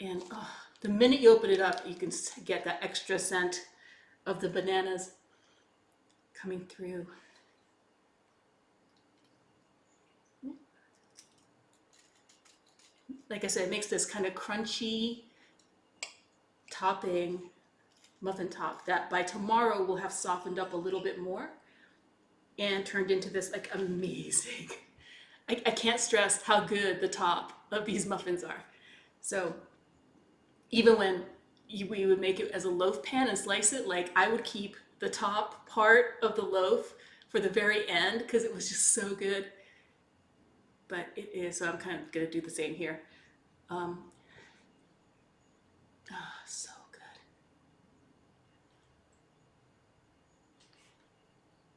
And the minute you open it up, you can get that extra scent of the bananas coming through. Like I said, it makes this kind of crunchy topping muffin top that by tomorrow will have softened up a little bit more and turned into this like amazing. I can't stress how good the top of these muffins are. So even when we would make it as a loaf pan and slice it, like I would keep the top part of the loaf for the very end because it was just so good. But it is, so I'm kind of gonna do the same here. Um, so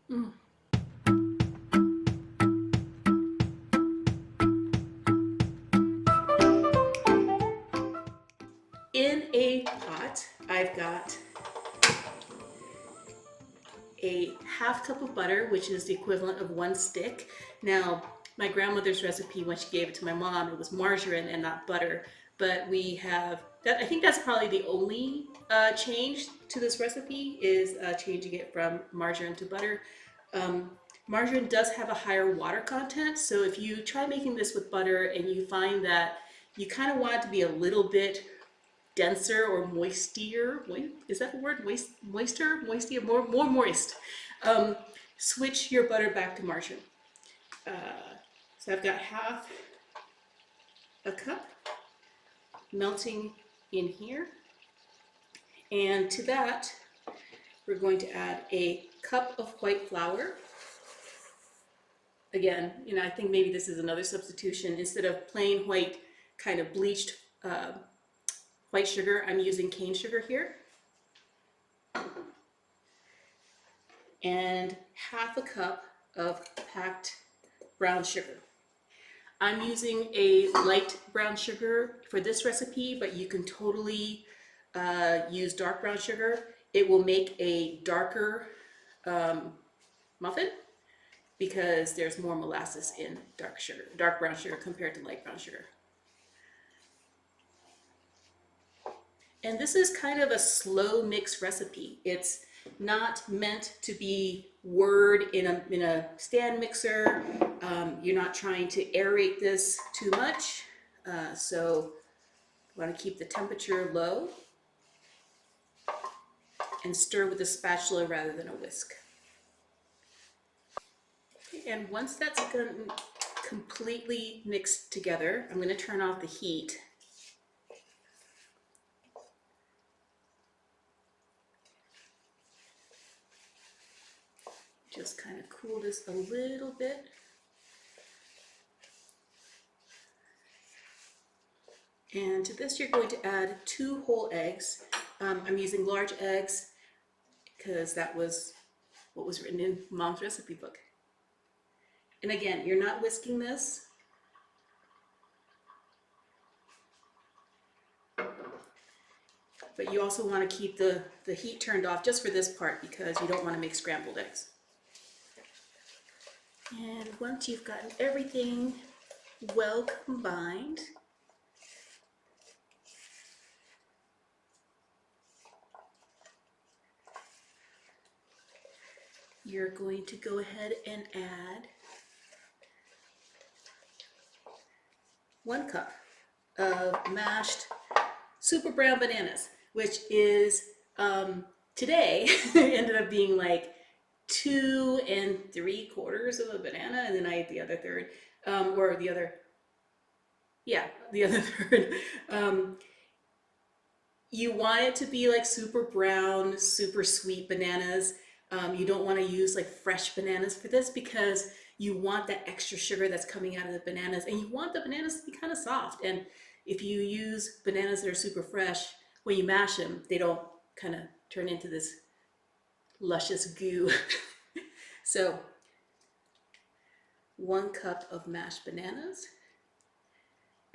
good. Mm. In a pot, I've got a half cup of butter, which is the equivalent of 1 stick. Now, my grandmother's recipe, when she gave it to my mom, it was margarine and not butter. But we have that. I think that's probably the only change to this recipe is changing it from margarine to butter. Um, Margarine does have a higher water content, so if you try making this with butter and you find that you kind of want it to be a little bit denser or moistier. Is that the word? Moistier, more moist. Um, Switch your butter back to margarine. Uh, so I've got half a cup melting in here. And to that, we're going to add a cup of white flour. Again, I think maybe this is another substitution. Instead of plain white, kind of bleached white sugar, I'm using cane sugar here. And half a cup of packed brown sugar. I'm using a light brown sugar for this recipe, but you can totally use dark brown sugar. It will make a darker muffin because there's more molasses in dark brown sugar compared to light brown sugar. And this is kind of a slow mix recipe. It's not meant to be whirred in a stand mixer. You're not trying to aerate this too much. So you want to keep the temperature low and stir with a spatula rather than a whisk. And once that's completely mixed together, I'm going to turn off the heat. Just kind of cool this a little bit. And to this, you're going to add 2 whole eggs. I'm using large eggs because that was what was written in Mom's recipe book. And again, you're not whisking this. But you also want to keep the heat turned off just for this part because you don't want to make scrambled eggs. And once you've gotten everything well combined, you're going to go ahead and add 1 cup of mashed super brown bananas, which is today ended up being like 2 3/4 of a banana, and then I ate the other third, or the other third. You want it to be like super brown, super sweet bananas. You don't want to use like fresh bananas for this because you want that extra sugar that's coming out of the bananas, and you want the bananas to be kind of soft. And if you use bananas that are super fresh, when you mash them, they don't kind of turn into this luscious goo. So 1 cup of mashed bananas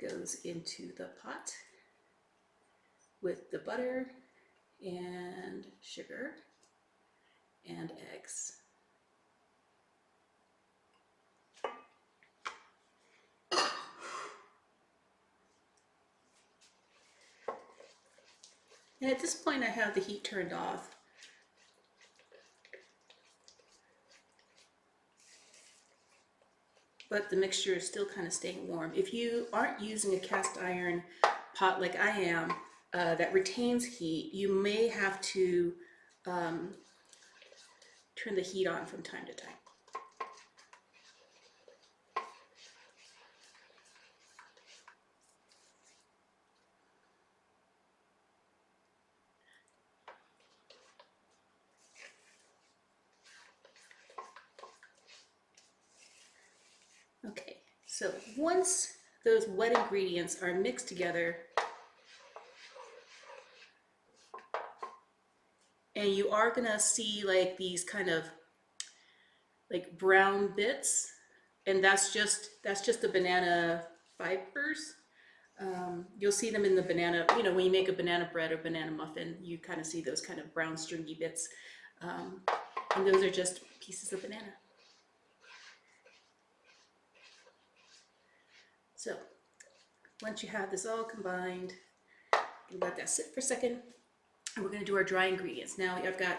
goes into the pot with the butter and sugar and eggs. And at this point I have the heat turned off. But the mixture is still kind of staying warm. If you aren't using a cast iron pot like I am, that retains heat, you may have to turn the heat on from time to time. Okay, so once those wet ingredients are mixed together, and you are gonna see like these kind of like brown bits, and that's just the banana fibers. You'll see them in the banana, you know, when you make a banana bread or banana muffin, you kind of see those kind of brown stringy bits. And those are just pieces of banana. So once you have this all combined, you let that sit for a second, and we're going to do our dry ingredients. Now I've got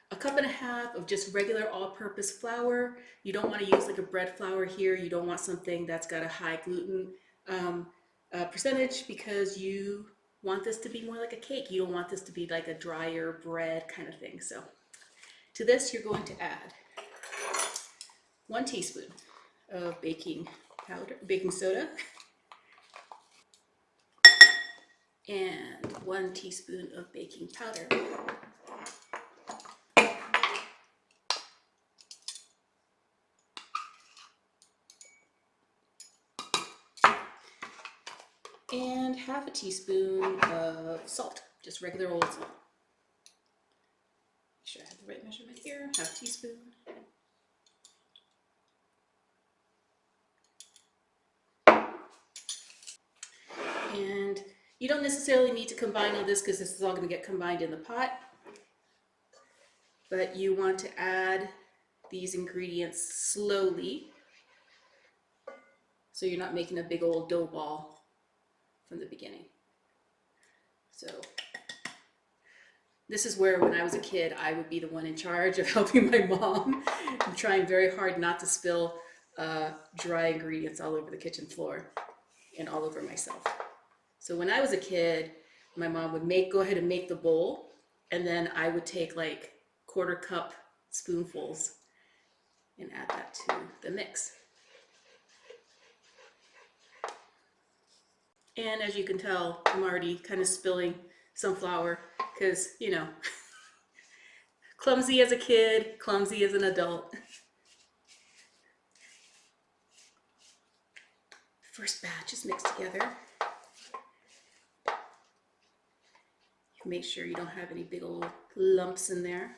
a cup and a half of just regular all-purpose flour. You don't want to use like a bread flour here. You don't want something that's got a high gluten percentage, because you want this to be more like a cake. You don't want this to be like a drier bread kind of thing. So to this, you're going to add 1 teaspoon of baking powder, baking soda, and 1 teaspoon of baking powder. And half a teaspoon of salt, just regular old salt. Make sure I have the right measurement here, half a teaspoon. And you don't necessarily need to combine all this, because this is all going to get combined in the pot. But you want to add these ingredients slowly, so you're not making a big old dough ball from the beginning. So this is where, when I was a kid, I would be the one in charge of helping my mom. I'm trying very hard not to spill dry ingredients all over the kitchen floor and all over myself. So when I was a kid, my mom would go ahead and make the bowl, and then I would take like 1/4 cup spoonfuls and add that to the mix. And as you can tell, I'm already kind of spilling some flour, because, you know, clumsy as a kid, clumsy as an adult. First batch is mixed together. Make sure you don't have any big old lumps in there.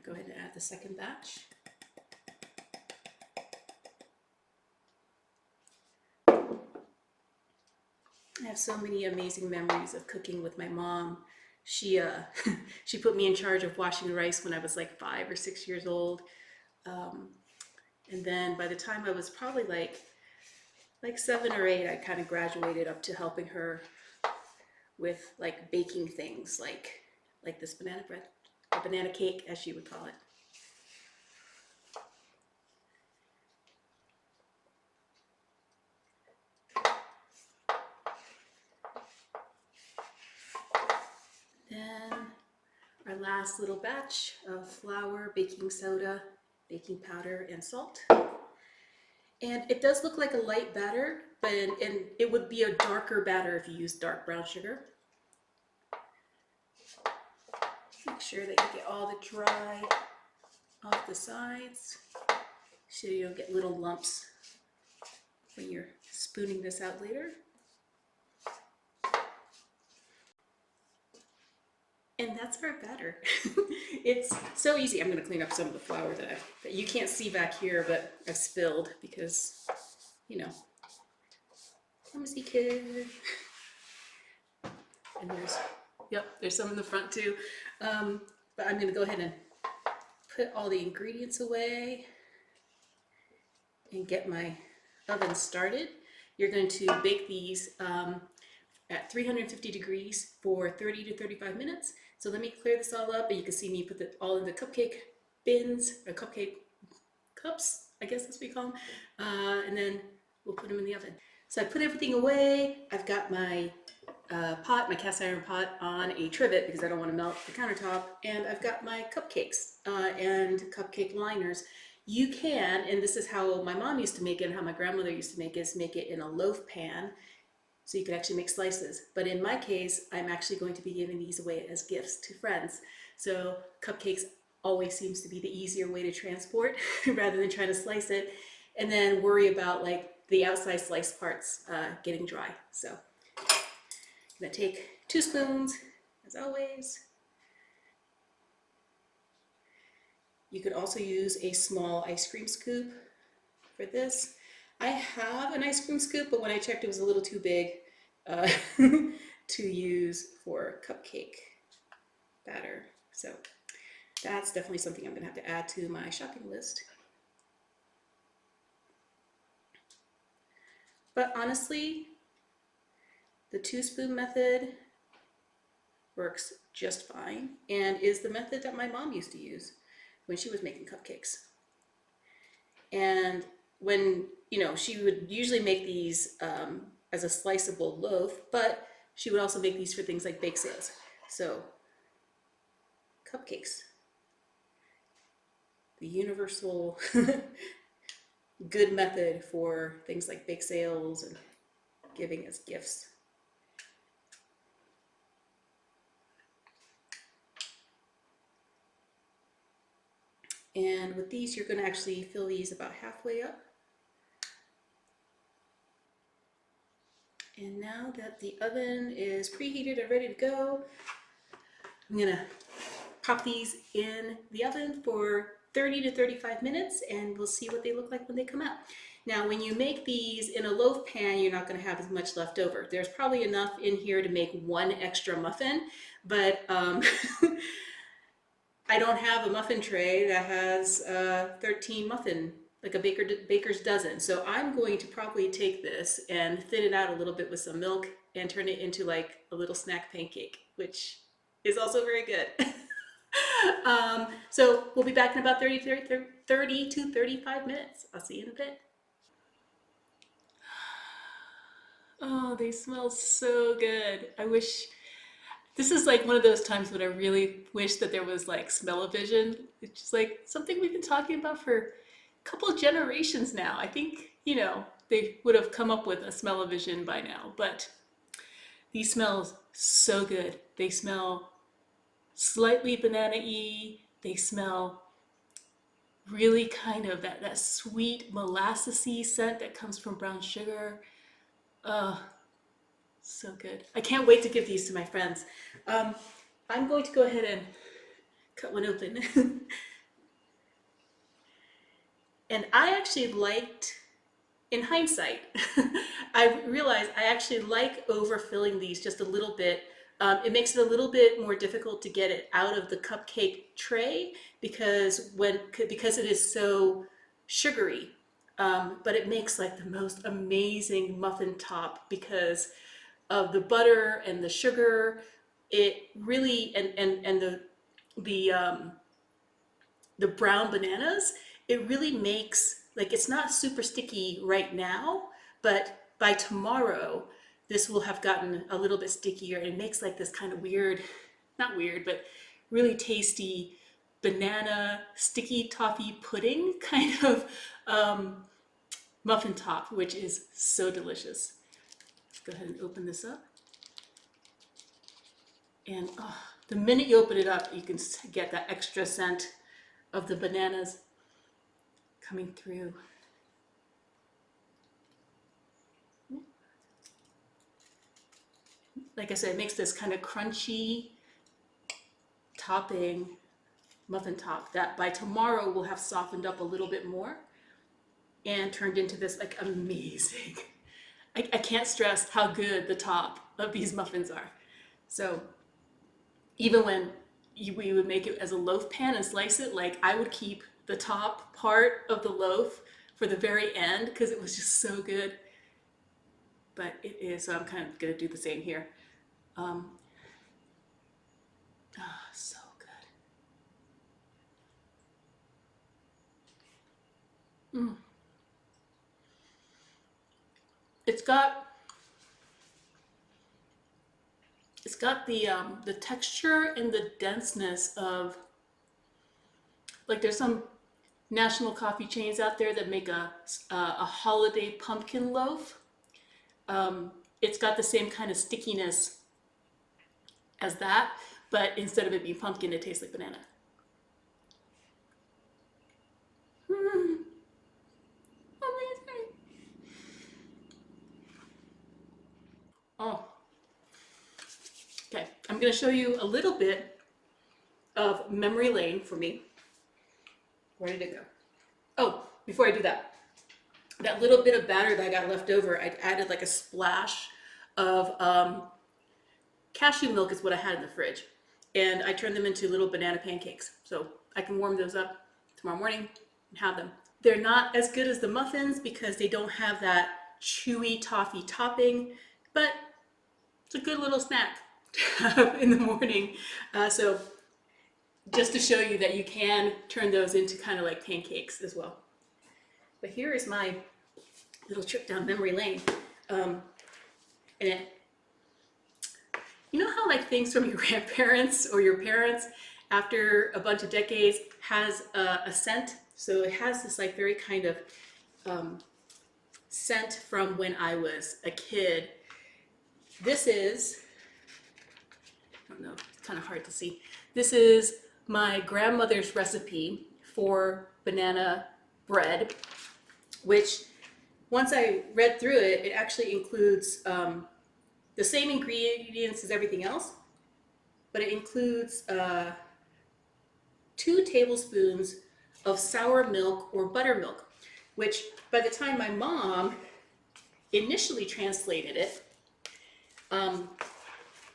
Go ahead and add the second batch. I have so many amazing memories of cooking with my mom. She she put me in charge of washing rice when I was like 5 or 6 years old. And then by the time I was probably like 7 or 8, I kind of graduated up to helping her with like baking things like this banana bread, or banana cake as she would call it. Then our last little batch of flour, baking soda, baking powder, and salt. And it does look like a light batter, but and it would be a darker batter if you use dark brown sugar. Make sure that you get all the dry off the sides, so you don't get little lumps when you're spooning this out later. And that's our batter. It's so easy. I'm going to clean up some of the flour that you can't see back here, but I've spilled because, you know, clumsy kid. And there's some in the front too. But I'm going to go ahead and put all the ingredients away and get my oven started. You're going to bake these at 350 degrees for 30 to 35 minutes. So let me clear this all up, and you can see me put it all in the cupcake bins, or cupcake cups, I guess that's what we call them. And then we'll put them in the oven. So I put everything away. I've got my pot, my cast iron pot, on a trivet because I don't want to melt the countertop. And I've got my cupcakes and cupcake liners. You can, and this is how my mom used to make it and how my grandmother used to make it, is make it in a loaf pan so you can actually make slices. But in my case, I'm actually going to be giving these away as gifts to friends. So cupcakes always seems to be the easier way to transport rather than trying to slice it and then worry about like the outside slice parts getting dry. So I'm gonna take 2 spoons, as always. You could also use a small ice cream scoop for this. I have an ice cream scoop, but when I checked, it was a little too big to use for cupcake batter. So that's definitely something I'm gonna have to add to my shopping list. But honestly, the 2-spoon method works just fine and is the method that my mom used to use when she was making cupcakes. And when, she would usually make these as a sliceable loaf, but she would also make these for things like bake sales. So cupcakes, the universal good method for things like bake sales and giving as gifts. And with these, you're going to actually fill these about halfway up. And now that the oven is preheated and ready to go, I'm going to pop these in the oven for 30 to 35 minutes, and we'll see what they look like when they come out. Now, when you make these in a loaf pan, you're not going to have as much left over. There's probably enough in here to make 1 extra muffin, but I don't have a muffin tray that has 13 muffin, like a baker's dozen. So I'm going to probably take this and thin it out a little bit with some milk and turn it into like a little snack pancake, which is also very good. So we'll be back in about 30 to 35 minutes. I'll see you in a bit. Oh, they smell so good. I wish this is like one of those times when I really wish that there was like smell-o-vision. It's just like something we've been talking about for a couple of generations now. I think, they would have come up with a smell-o-vision by now, but these smell so good. They smell slightly banana-y. They smell really kind of that sweet molassesy scent that comes from brown sugar. So good. I can't wait to give these to my friends. I'm going to go ahead and cut one open. And I actually liked, in hindsight, I realized I actually like overfilling these just a little bit. It makes it a little bit more difficult to get it out of the cupcake tray because it is so sugary. But it makes like the most amazing muffin top because of the butter and the sugar. It really and the brown bananas. It really makes like it's not super sticky right now, but by tomorrow this will have gotten a little bit stickier. It makes like this kind of weird, not weird, but really tasty banana sticky toffee pudding kind of muffin top, which is so delicious. Let's go ahead and open this up. And the minute you open it up, you can get that extra scent of the bananas coming through. Like I said, it makes this kind of crunchy topping muffin top that by tomorrow will have softened up a little bit more and turned into this like amazing. I can't stress how good the top of these muffins are. So even when we would make it as a loaf pan and slice it, like I would keep the top part of the loaf for the very end because it was just so good. but it is, so I'm kind of gonna do the same here. So good. It's got the texture and the denseness of, like, there's some national coffee chains out there that make a holiday pumpkin loaf. It's got the same kind of stickiness as that, but instead of it being pumpkin, it tastes like banana. Amazing. Oh, okay. I'm going to show you a little bit of memory lane for me. Where did it go? Oh, before I do that, that little bit of batter that I got left over, I added like a splash of cashew milk is what I had in the fridge. And I turned them into little banana pancakes. So I can warm those up tomorrow morning and have them. They're not as good as the muffins because they don't have that chewy toffee topping, but it's a good little snack in the morning. So just to show you that you can turn those into kind of like pancakes as well. But here is my little trip down memory lane. And you know how like things from your grandparents or your parents after a bunch of decades has a scent? So it has this like very kind of scent from when I was a kid. This is, I don't know, it's kind of hard to see. This is my grandmother's recipe for banana bread, which once I read through it, it actually includes the same ingredients as everything else, but it includes 2 tablespoons of sour milk or buttermilk, which by the time my mom initially translated it,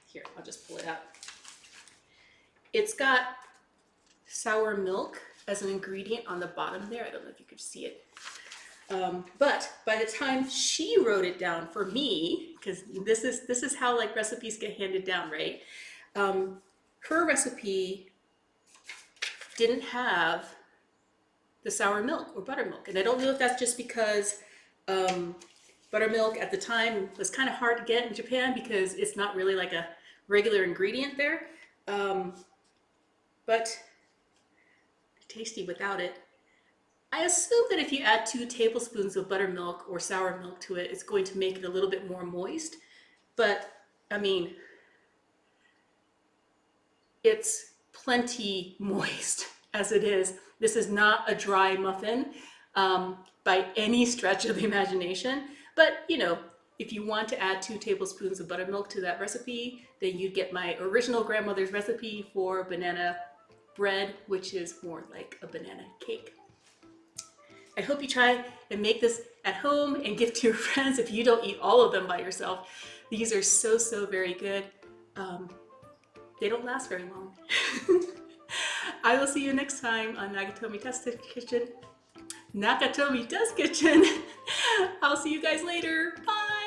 here, I'll just pull it out. It's got sour milk as an ingredient on the bottom there. I don't know if you could see it. But by the time she wrote it down for me, because this is how like recipes get handed down, right? Her recipe didn't have the sour milk or buttermilk, and I don't know if that's just because buttermilk at the time was kind of hard to get in Japan because it's not really like a regular ingredient there, but tasty without it. I assume that if you add 2 tablespoons of buttermilk or sour milk to it, it's going to make it a little bit more moist. But, I mean, it's plenty moist as it is. This is not a dry muffin by any stretch of the imagination. But, you know, if you want to add 2 tablespoons of buttermilk to that recipe, then you'd get my original grandmother's recipe for banana bread, which is more like a banana cake. I hope you try and make this at home and give to your friends if you don't eat all of them by yourself. These are so very good. They don't last very long. I will see you next time on Nakatomi Test Kitchen. Nakatomi Test Kitchen. I'll see you guys later. Bye!